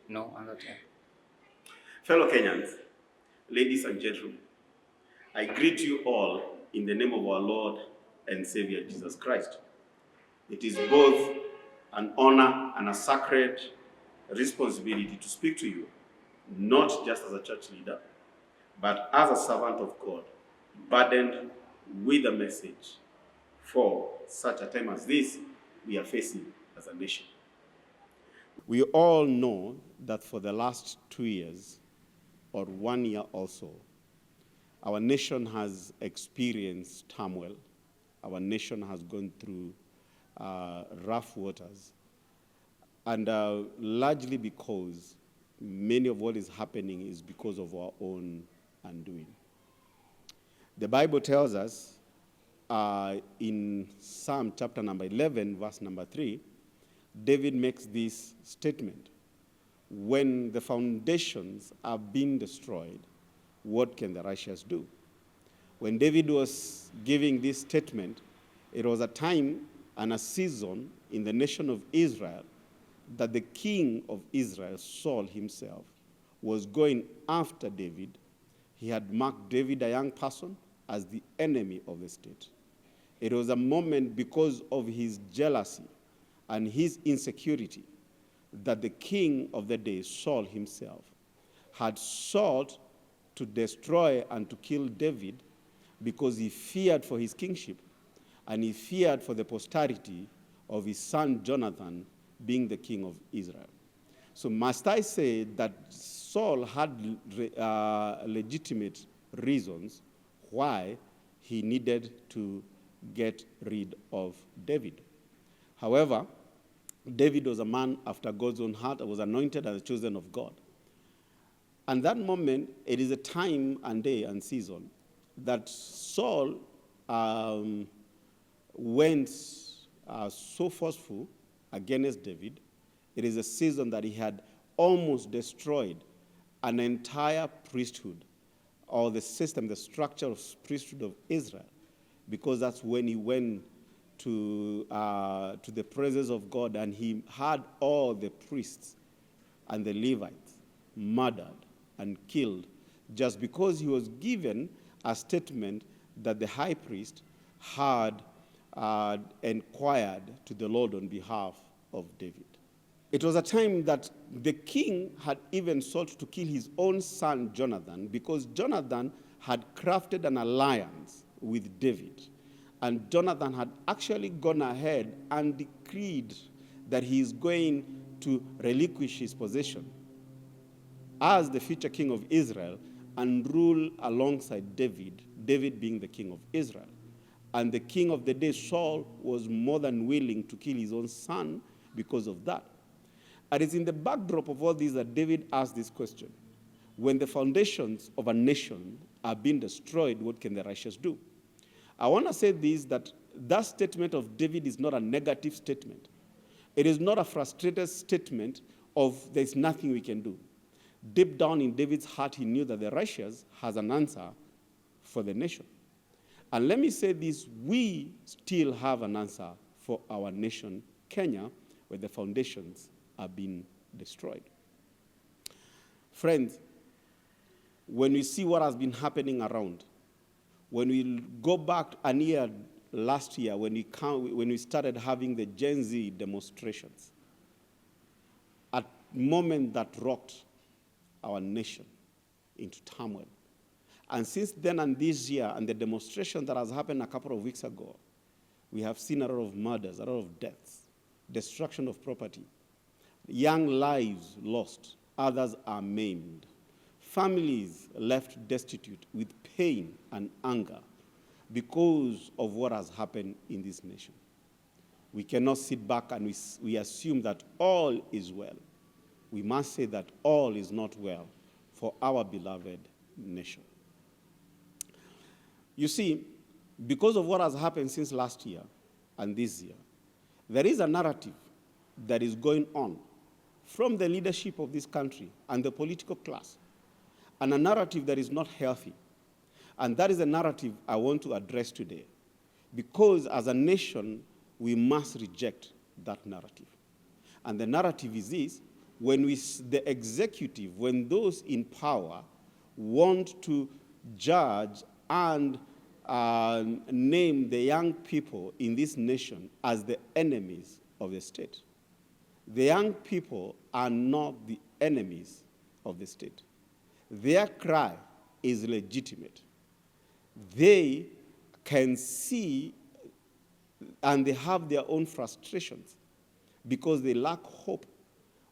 No, another time. Fellow Kenyans, ladies and gentlemen, I greet you all in the name of our Lord and Savior Jesus Christ. It is both an honor and a sacred responsibility to speak to you, not just as a church leader, but as a servant of God, burdened with a message for such a time as this we are facing as a nation. We all know that for the last 2 years, or 1 year also, our nation has experienced turmoil. Our nation has gone through rough waters. And largely because many of what is happening is because of our own undoing. The Bible tells us in Psalm chapter number 11, verse number 3, David makes this statement. When the foundations are being destroyed, what can the righteous do? When David was giving this statement, it was a time and a season in the nation of Israel that the king of Israel, Saul himself, was going after David. He had marked David, a young person, as the enemy of the state. It was a moment because of his jealousy and his insecurity that the king of the day, Saul himself, had sought to destroy and to kill David because he feared for his kingship and he feared for the posterity of his son Jonathan being the king of Israel. So must I say that Saul had legitimate reasons why he needed to get rid of David. However, David was a man after God's own heart and was anointed and chosen of God. And that moment, it is a time and day and season that Saul went so forceful against David. It is a season that he had almost destroyed an entire priesthood, or the system, the structure of priesthood of Israel, because that's when he went to the presence of God and he had all the priests and the Levites murdered and killed just because he was given a statement that the high priest had inquired to the Lord on behalf of David. It was a time that the king had even sought to kill his own son Jonathan because Jonathan had crafted an alliance with David. And Jonathan had actually gone ahead and decreed that he is going to relinquish his position as the future king of Israel and rule alongside David, David being the king of Israel. And the king of the day, Saul, was more than willing to kill his own son because of that. And it's in the backdrop of all this that David asked this question. When the foundations of a nation are being destroyed, what can the righteous do? I want to say this, that statement of David is not a negative statement. It is not a frustrated statement of there's nothing we can do. Deep down in David's heart, he knew that the righteous has an answer for the nation. And let me say this, we still have an answer for our nation, Kenya, where the foundations are being destroyed. Friends, when we see what has been happening around, when we go back a year last year, when we started having the Gen Z demonstrations, a moment that rocked our nation into turmoil. And since then and this year, and the demonstration that has happened a couple of weeks ago, we have seen a lot of murders, a lot of deaths, destruction of property, young lives lost, others are maimed, families left destitute with pain and anger because of what has happened in this nation. We cannot sit back and we assume that all is well. We must say that all is not well for our beloved nation. You see, because of what has happened since last year and this year, there is a narrative that is going on from the leadership of this country and the political class, and a narrative that is not healthy. And that is a narrative I want to address today, because as a nation, we must reject that narrative. And the narrative is this, when the executive, when those in power want to judge and name the young people in this nation as the enemies of the state. The young people are not the enemies of the state. Their cry is legitimate. They can see and they have their own frustrations because they lack hope.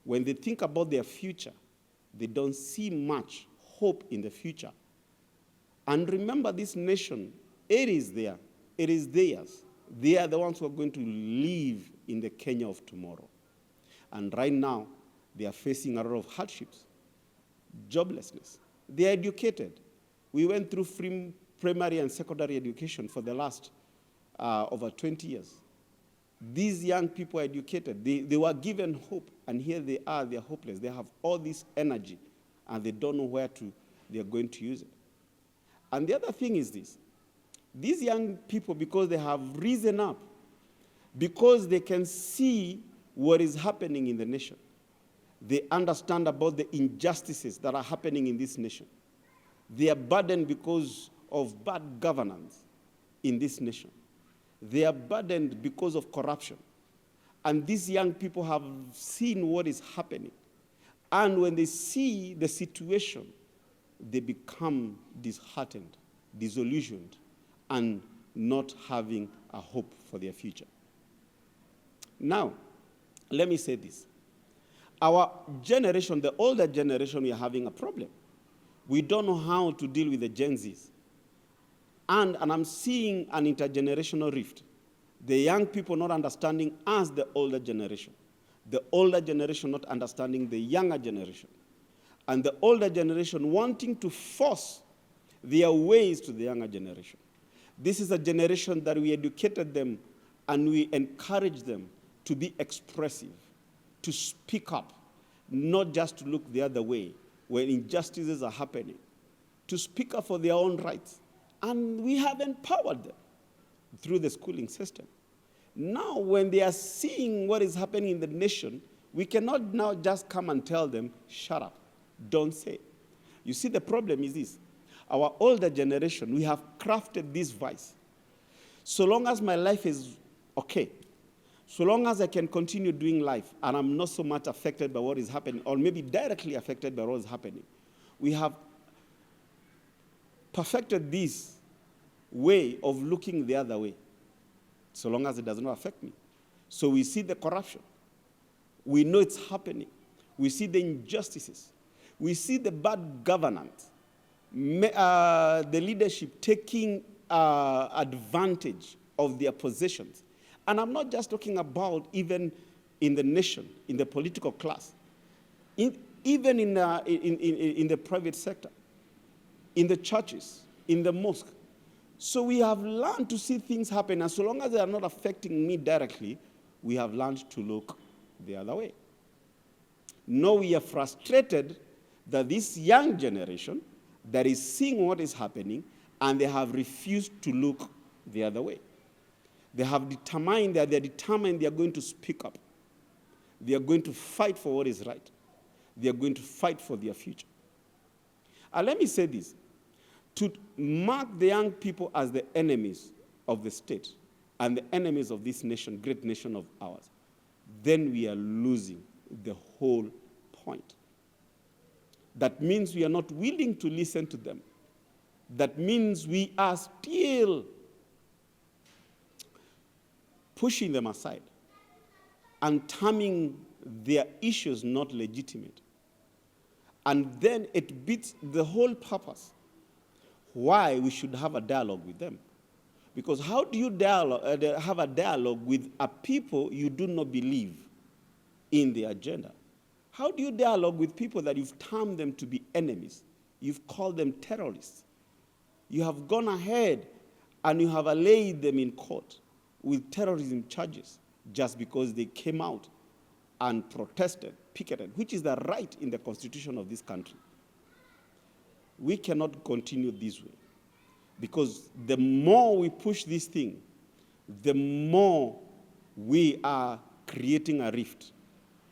When they think about their future, they don't see much hope in the future. And remember, this nation, it is there. It is theirs. They are the ones who are going to live in the Kenya of tomorrow. And right now, they are facing a lot of hardships, joblessness. They are educated. We went through free primary and secondary education for the last over 20 years. These young people are educated. They were given hope, and here they are, they're hopeless. They have all this energy, and they don't know where they're going to use it. And the other thing is this. These young people, because they have risen up, because they can see what is happening in the nation, they understand about the injustices that are happening in this nation. They are burdened because of bad governance in this nation. They are burdened because of corruption. And these young people have seen what is happening. And when they see the situation, they become disheartened, disillusioned, and not having a hope for their future. Now, let me say this. Our generation, the older generation, we are having a problem. We don't know how to deal with the Gen Zs. And I'm seeing an intergenerational rift. The young people not understanding us, the older generation. The older generation not understanding the younger generation. And the older generation wanting to force their ways to the younger generation. This is a generation that we educated them and we encourage them to be expressive, to speak up, not just to look the other way when injustices are happening, to speak up for their own rights. And we have empowered them through the schooling system. Now, when they are seeing what is happening in the nation, we cannot now just come and tell them, shut up, don't say. You see, the problem is this. Our older generation, we have crafted this vice. So long as my life is okay, so long as I can continue doing life and I'm not so much affected by what is happening, or maybe directly affected by what is happening, we have perfected this way of looking the other way, so long as it does not affect me. So we see the corruption. We know it's happening. We see the injustices. We see the bad governance. The leadership taking advantage of their positions. And I'm not just talking about even in the nation, in the political class, even in the private sector, in the churches, in the mosque. So we have learned to see things happen, and so long as they are not affecting me directly, we have learned to look the other way. Now we are frustrated that this young generation that is seeing what is happening, and they have refused to look the other way. They have determined that they are going to speak up. They are going to fight for what is right. They are going to fight for their future. And let me say this. To mark the young people as the enemies of the state and the enemies of this nation, great nation of ours, then we are losing the whole point. That means we are not willing to listen to them. That means we are still pushing them aside and terming their issues not legitimate. And then it beats the whole purpose why we should have a dialogue with them. Because how do you have a dialogue with a people you do not believe in their agenda? How do you dialogue with people that you've termed them to be enemies? You've called them terrorists. You have gone ahead and you have allayed them in court with terrorism charges just because they came out and protested, picketed, which is the right in the constitution of this country. We cannot continue this way, because the more we push this thing, the more we are creating a rift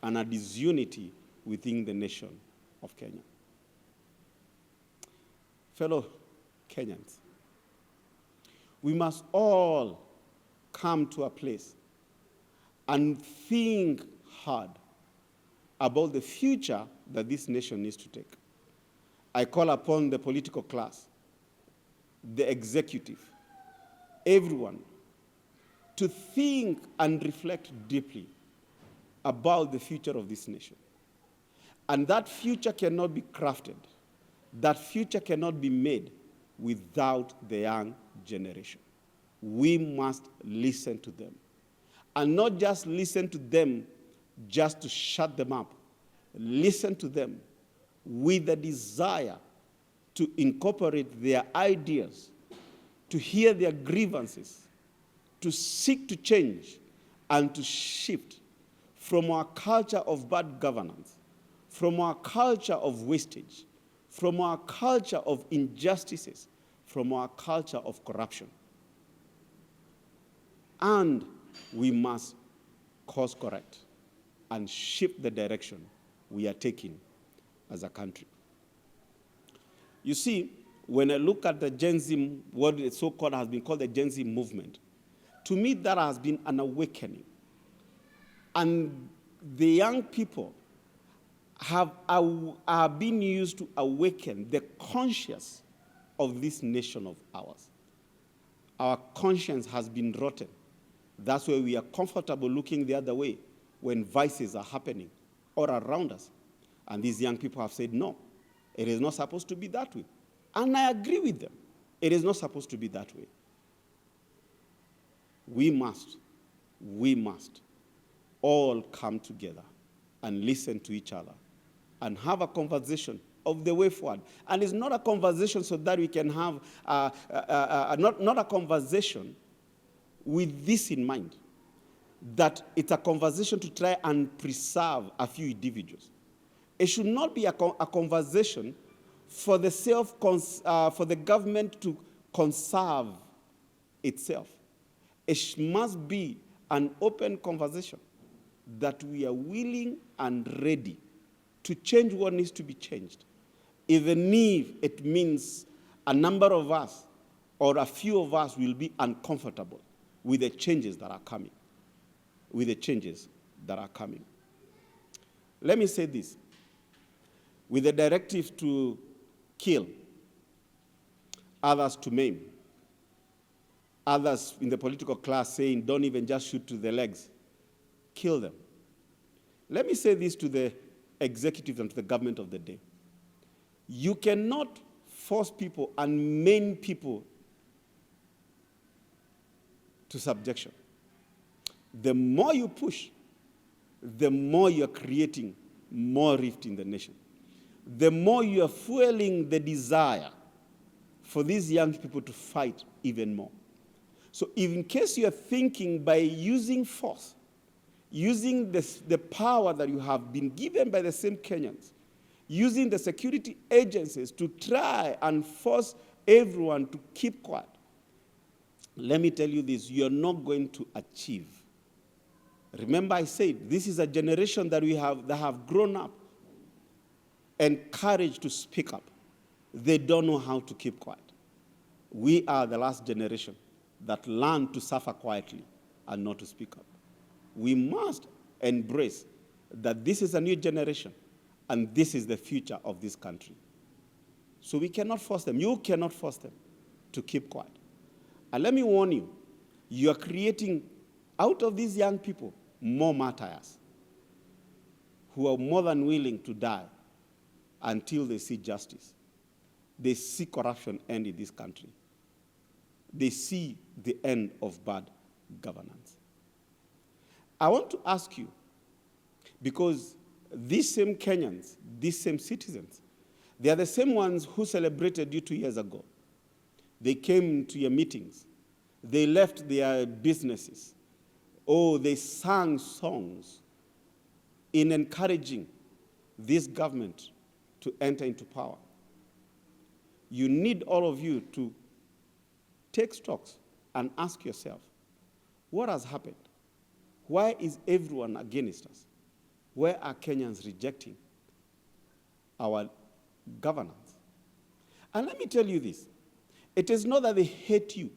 and a disunity within the nation of Kenya. Fellow Kenyans, we must all come to a place and think hard about the future that this nation needs to take. I call upon the political class, the executive, everyone, to think and reflect deeply about the future of this nation. And that future cannot be crafted. That future cannot be made without the young generation. We must listen to them. And not just listen to them just to shut them up. Listen to them with the desire to incorporate their ideas, to hear their grievances, to seek to change and to shift from our culture of bad governance, from our culture of wastage, from our culture of injustices, from our culture of corruption. And we must course correct and shift the direction we are taking as a country. You see, when I look at the Gen Z, what is so-called has been called the Gen Z movement, to me that has been an awakening. And the young people are being used to awaken the conscience of this nation of ours. Our conscience has been rotten. That's why we are comfortable looking the other way when vices are happening all around us. And these young people have said, no, it is not supposed to be that way. And I agree with them. It is not supposed to be that way. We must all come together and listen to each other and have a conversation of the way forward. And it's not a conversation so that we can have, not a conversation with this in mind, that it's a conversation to try and preserve a few individuals. It should not be a conversation for the government to conserve itself. It must be an open conversation that we are willing and ready to change what needs to be changed, even if it means a number of us or a few of us will be uncomfortable with the changes that are coming. Let me say this. With the directive to kill, others to maim, others in the political class saying, don't even just shoot to the legs, kill them. Let me say this to the executive and to the government of the day. You cannot force people and maim people to subjection. The more you push, the more you're creating more rift in the nation. The more you are fueling the desire for these young people to fight even more. So in case you are thinking by using force, using the power that you have been given by the same Kenyans, using the security agencies to try and force everyone to keep quiet, let me tell you this, you're not going to achieve. Remember I said, this is a generation that have grown up, encouraged to speak up. They don't know how to keep quiet. We are the last generation that learned to suffer quietly and not to speak up. We must embrace that this is a new generation and this is the future of this country. So we cannot force them. You cannot force them to keep quiet. And let me warn you, you are creating, out of these young people, more martyrs who are more than willing to die until they see justice. They see corruption end in this country. They see the end of bad governance. I want to ask you, because these same Kenyans, these same citizens, they are the same ones who celebrated you 2 years ago. They came to your meetings. They left their businesses. Oh, they sang songs in encouraging this government to enter into power. You need all of you to take stocks and ask yourself, what has happened? Why is everyone against us? Why are Kenyans rejecting our governance. And let me tell you this. It is not that they hate you.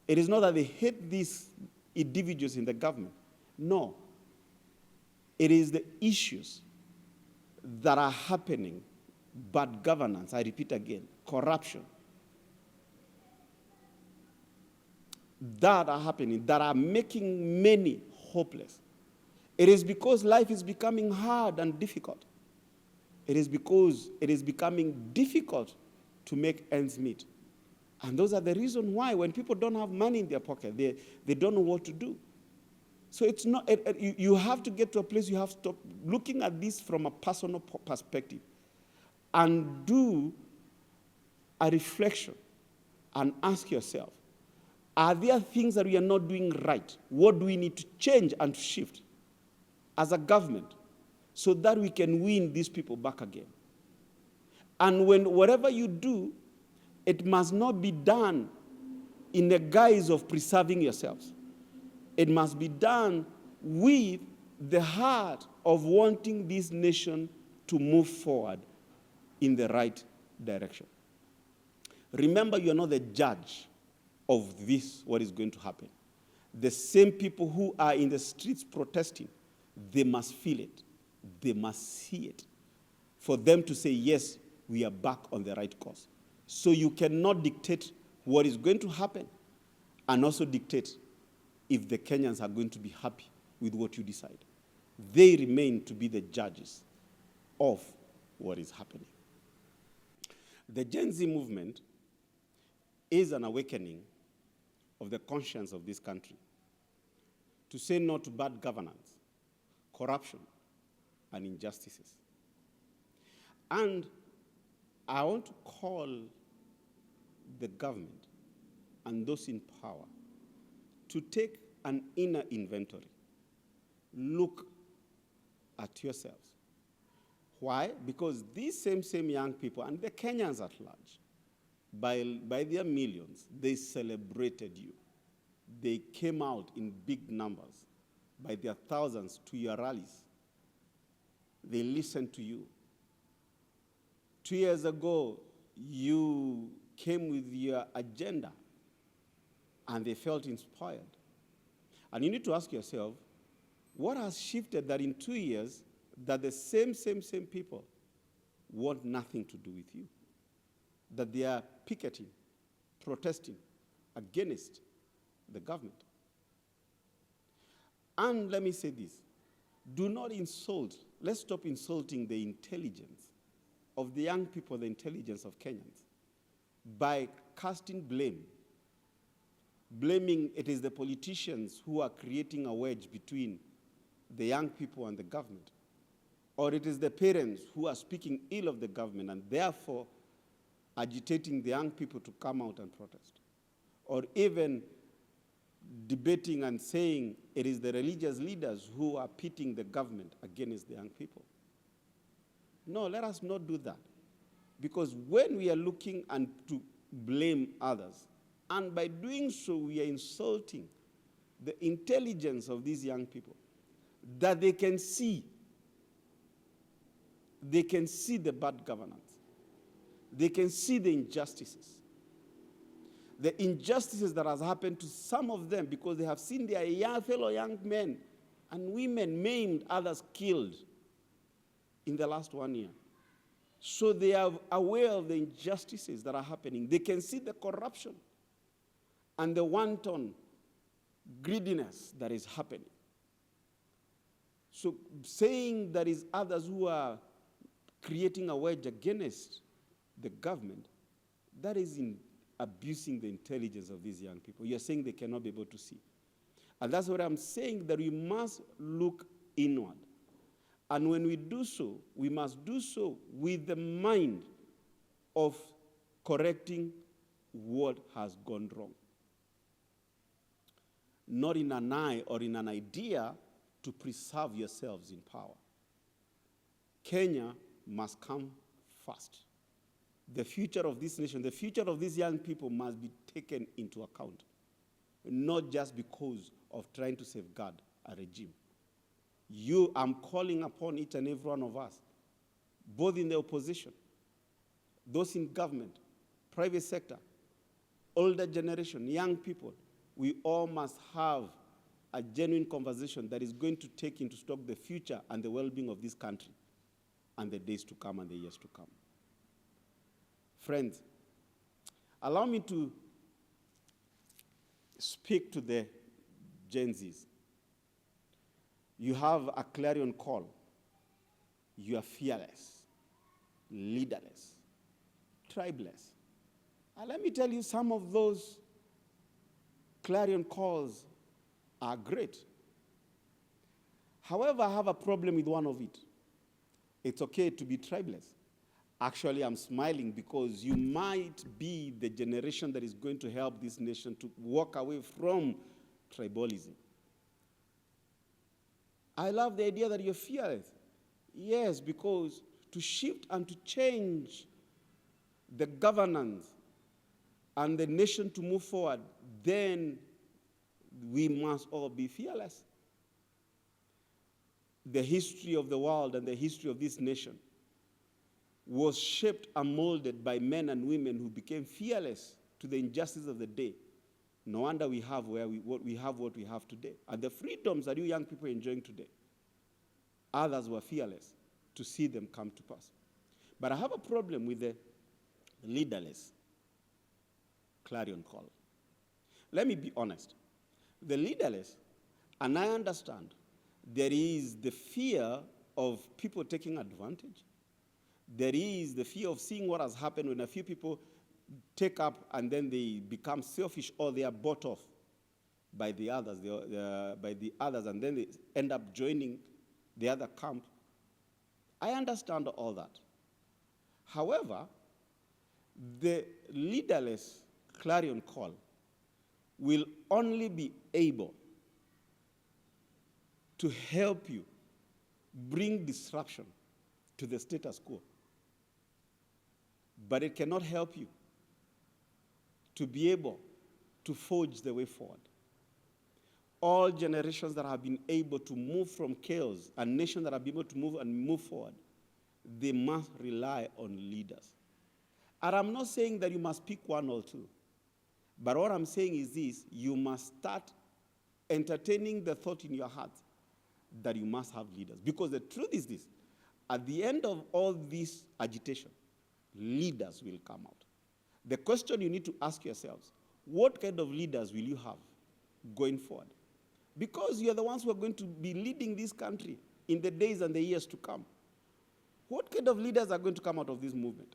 It is not that they hate these individuals in the government. No. It is the issues that are happening, bad governance, I repeat again, corruption, that are happening, that are making many hopeless. It is because life is becoming hard and difficult. It is because it is becoming difficult to make ends meet. And those are the reasons why when people don't have money in their pocket, they don't know what to do. So it's not, you have to get to a place you have to stop looking at this from a personal perspective and do a reflection and ask yourself, are there things that we are not doing right? What do we need to change and shift as a government so that we can win these people back again? And whatever you do, it must not be done in the guise of preserving yourselves. It must be done with the heart of wanting this nation to move forward in the right direction. Remember, you are not the judge of this, what is going to happen. The same people who are in the streets protesting, they must feel it. They must see it. For them to say, yes, we are back on the right course. So you cannot dictate what is going to happen and also dictate if the Kenyans are going to be happy with what you decide. They remain to be the judges of what is happening. The Gen Z movement is an awakening of the conscience of this country to say no to bad governance, corruption, and injustices. And I want to call the government and those in power to take an inner inventory. Look at yourselves. Why? Because these same young people, and the Kenyans at large, by their millions, they celebrated you. They came out in big numbers, by their thousands, to your rallies. They listened to you. 2 years ago, you came with your agenda, and they felt inspired. And you need to ask yourself, what has shifted that in 2 years that the same people want nothing to do with you? That they are picketing, protesting against the government. And let me say this, do not insult, let's stop insulting the intelligence of the young people, the intelligence of Kenyans, by casting blame. Blaming it is the politicians who are creating a wedge between the young people and the government. Or it is the parents who are speaking ill of the government and therefore agitating the young people to come out and protest. Or even debating and saying it is the religious leaders who are pitting the government against the young people. No, let us not do that. Because when we are looking and to blame others, and by doing so we are insulting the intelligence of these young people, that they can see the bad governance. They can see the injustices. The injustices that has happened to some of them because they have seen their fellow young men and women maimed, others killed in the last 1 year. So they are aware of the injustices that are happening. They can see the corruption and the wanton greediness that is happening. So saying there is others who are creating a wedge against the government, that is abusing the intelligence of these young people. You're saying they cannot be able to see. And that's what I'm saying, that we must look inward. And when we do so, we must do so with the mind of correcting what has gone wrong. Not in an eye or in an idea to preserve yourselves in power. Kenya must come first. The future of this nation, the future of these young people must be taken into account, not just because of trying to safeguard a regime. I'm calling upon each and every one of us, both in the opposition, those in government, private sector, older generation, young people, we all must have a genuine conversation that is going to take into stock the future and the well-being of this country and the days to come and the years to come. Friends, allow me to speak to the Gen Zs. You have a clarion call. You are fearless, leaderless, tribeless. And let me tell you, some of those clarion calls are great. However, I have a problem with one of it. It's okay to be tribeless. Actually, I'm smiling because you might be the generation that is going to help this nation to walk away from tribalism. I love the idea that you're fearless. Yes, because to shift and to change the governance and the nation to move forward, then we must all be fearless. The history of the world and the history of this nation was shaped and molded by men and women who became fearless to the injustice of the day. No wonder we have what we have today. And the freedoms that you young people are enjoying today, others were fearless to see them come to pass. But I have a problem with the leaderless clarion call. Let me be honest. The leaderless, and I understand, there is the fear of people taking advantage. There is the fear of seeing what has happened when a few people take up and then they become selfish or they are bought off by the others, and then they end up joining the other camp. I understand all that. However, the leaderless clarion call will only be able to help you bring disruption to the status quo. But it cannot help you to be able to forge the way forward. All generations that have been able to move from chaos, and nations that have been able to move forward, they must rely on leaders. And I'm not saying that you must pick one or two. But what I'm saying is this: you must start entertaining the thought in your heart that you must have leaders. Because the truth is this: at the end of all this agitation, leaders will come out. The question you need to ask yourselves: what kind of leaders will you have going forward? Because you're the ones who are going to be leading this country in the days and the years to come. What kind of leaders are going to come out of this movement?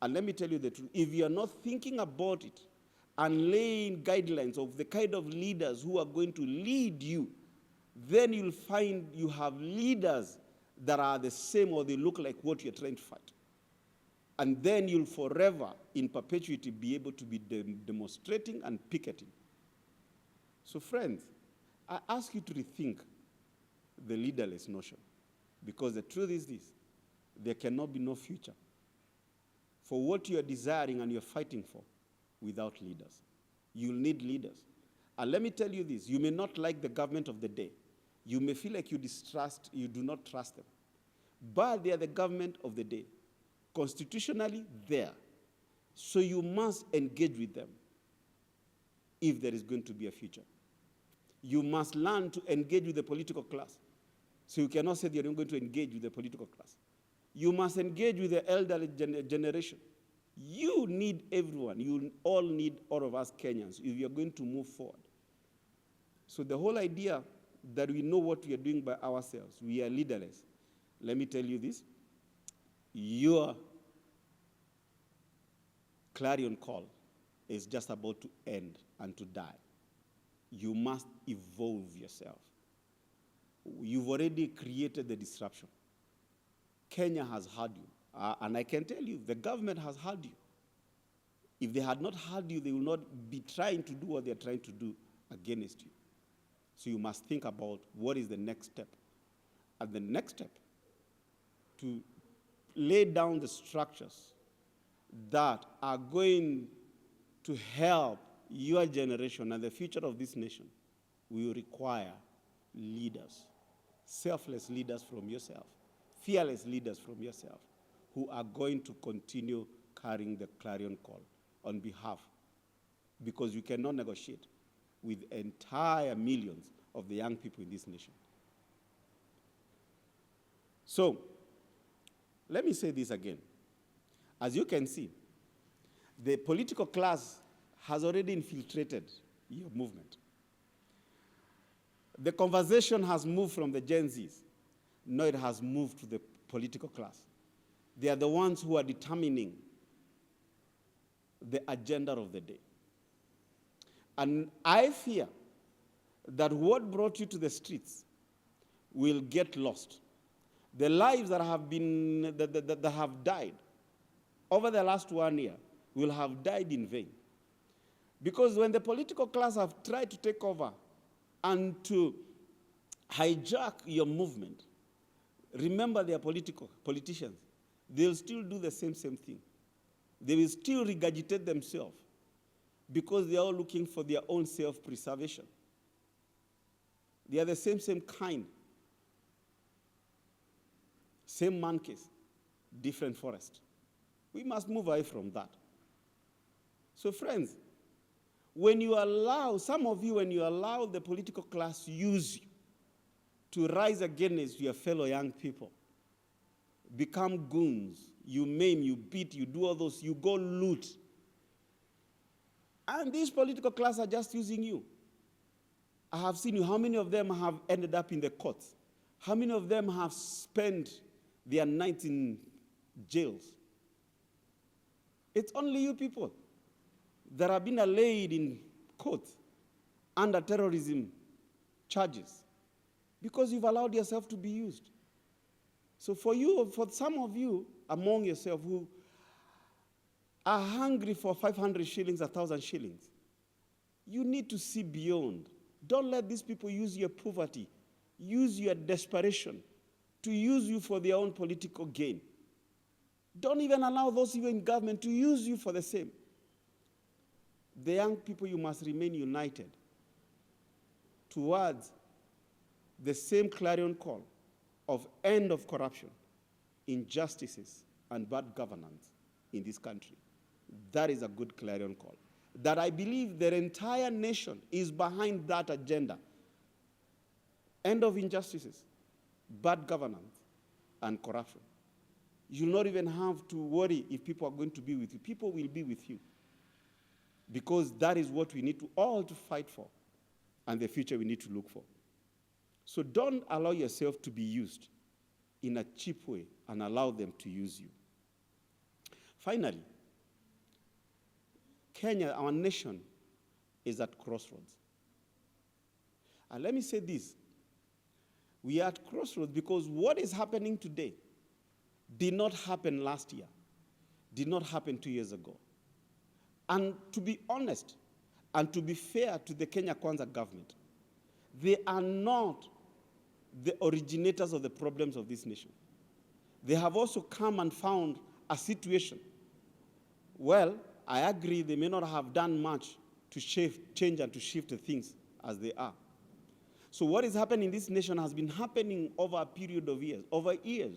And let me tell you the truth: if you are not thinking about it and laying guidelines of the kind of leaders who are going to lead you, then you'll find you have leaders that are the same or they look like what you're trying to fight. And then you'll forever, in perpetuity, be able to be demonstrating and picketing. So friends, I ask you to rethink the leaderless notion. Because the truth is this: there cannot be no future for what you are desiring and you're fighting for without leaders. You'll need leaders. And let me tell you this: you may not like the government of the day. You may feel like you do not trust them. But they are the government of the day. Constitutionally, there. So you must engage with them if there is going to be a future. You must learn to engage with the political class. So you cannot say that you're not going to engage with the political class. You must engage with the elderly generation. You need everyone. You all need all of us Kenyans if you're going to move forward. So the whole idea that we know what we are doing by ourselves, we are leaderless. Let me tell you this: your clarion call is just about to end and to die. You must evolve yourself. You've already created the disruption. Kenya has heard you. And I can tell you, the government has heard you. If they had not heard you, they will not be trying to do what they're trying to do against you. So you must think about what is the next step. And the next step, to lay down the structures that are going to help your generation and the future of this nation, will require leaders, selfless leaders from yourself, fearless leaders from yourself, who are going to continue carrying the clarion call on behalf, because you cannot negotiate with entire millions of the young people in this nation. So, let me say this again. As you can see, the political class has already infiltrated your movement. The conversation has moved from the Gen Zs. Now it has moved to the political class. They are the ones who are determining the agenda of the day. And I fear that what brought you to the streets will get lost. The lives that have died over the last 1 year will have died in vain. Because when the political class have tried to take over and to hijack your movement, remember they are politicians. They'll still do the same thing. They will still regurgitate themselves because they are all looking for their own self-preservation. They are the same kind. Same monkeys, different forest. We must move away from that. So friends, when you allow, some of you, when you allow the political class to use you to rise against your fellow young people, become goons, you maim, you beat, you do all those, you go loot. And these political class are just using you. I have seen you, how many of them have ended up in the courts? How many of them have spent their nights in jails? It's only you people that have been laid in court under terrorism charges because you've allowed yourself to be used. So for you, for some of you among yourself who are hungry for 500 shillings, 1,000 shillings, you need to see beyond. Don't let these people use your poverty, use your desperation to use you for their own political gain. Don't even allow those even in government to use you for the same. The young people, you must remain united towards the same clarion call of end of corruption, injustices, and bad governance in this country. That is a good clarion call. That I believe the entire nation is behind that agenda. End of injustices, bad governance, and corruption. You'll not even have to worry if people are going to be with you. People will be with you. Because that is what we need to all to fight for, and the future we need to look for. So don't allow yourself to be used in a cheap way and allow them to use you. Finally, Kenya, our nation, is at crossroads. And let me say this. We are at crossroads because what is happening today did not happen last year, did not happen 2 years ago. And to be honest, and to be fair to the Kenya Kwanza government, they are not the originators of the problems of this nation. They have also come and found a situation. Well, I agree they may not have done much to change and to shift the things as they are. So what is happening in this nation has been happening over a period of years, over years.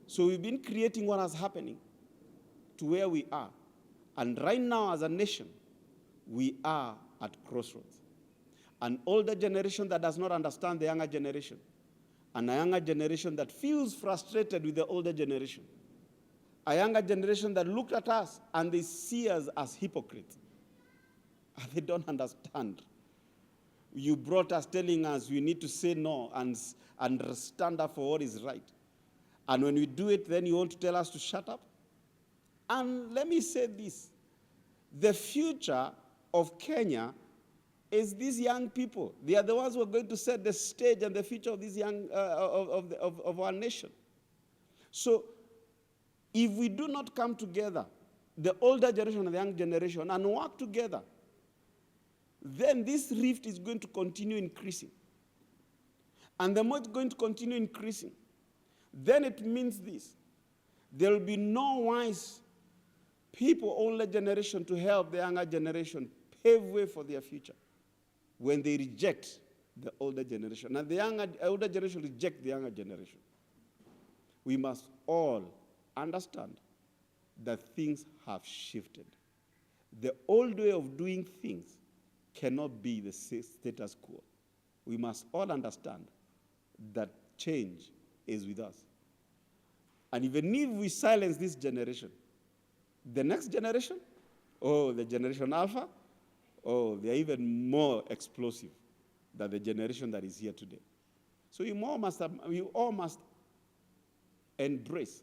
So we've been creating what is happening to where we are. And right now as a nation, we are at crossroads. An older generation that does not understand the younger generation, and a younger generation that feels frustrated with the older generation. A younger generation that looked at us and they see us as hypocrites. And they don't understand. You brought us telling us we need to say no and stand up for what is right. And when we do it, then you want to tell us to shut up? And let me say this. The future of Kenya is these young people. They are the ones who are going to set the stage and the future of these young of our nation. So if we do not come together, the older generation and the young generation, and work together, then this rift is going to continue increasing. And the more it's going to continue increasing, then it means this. There will be no wise people, older generation, to help the younger generation pave way for their future when they reject the older generation. And the older generation reject the younger generation. we must all understand that things have shifted. The old way of doing things cannot be the status quo. We must all understand that change is with us. And even if we silence this generation, the next generation, the generation Alpha, they're even more explosive than the generation that is here today. So we all must embrace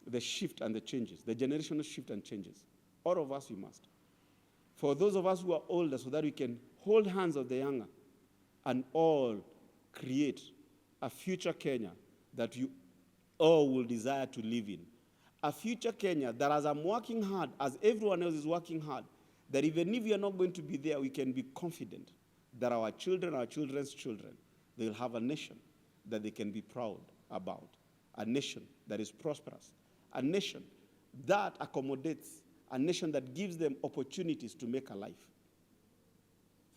the shift and the changes, the generational shift and changes. All of us, we must. For those of us who are older, so that we can hold hands of the younger and all create a future Kenya that you all will desire to live in. A future Kenya that, as I'm working hard, as everyone else is working hard, that even if we are not going to be there, we can be confident that our children, our children's children, they will have a nation that they can be proud about, a nation that is prosperous, a nation that accommodates, a nation that gives them opportunities to make a life.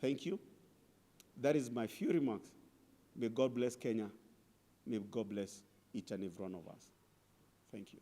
Thank you. That is my few remarks. May God bless Kenya. May God bless each and every one of us. Thank you.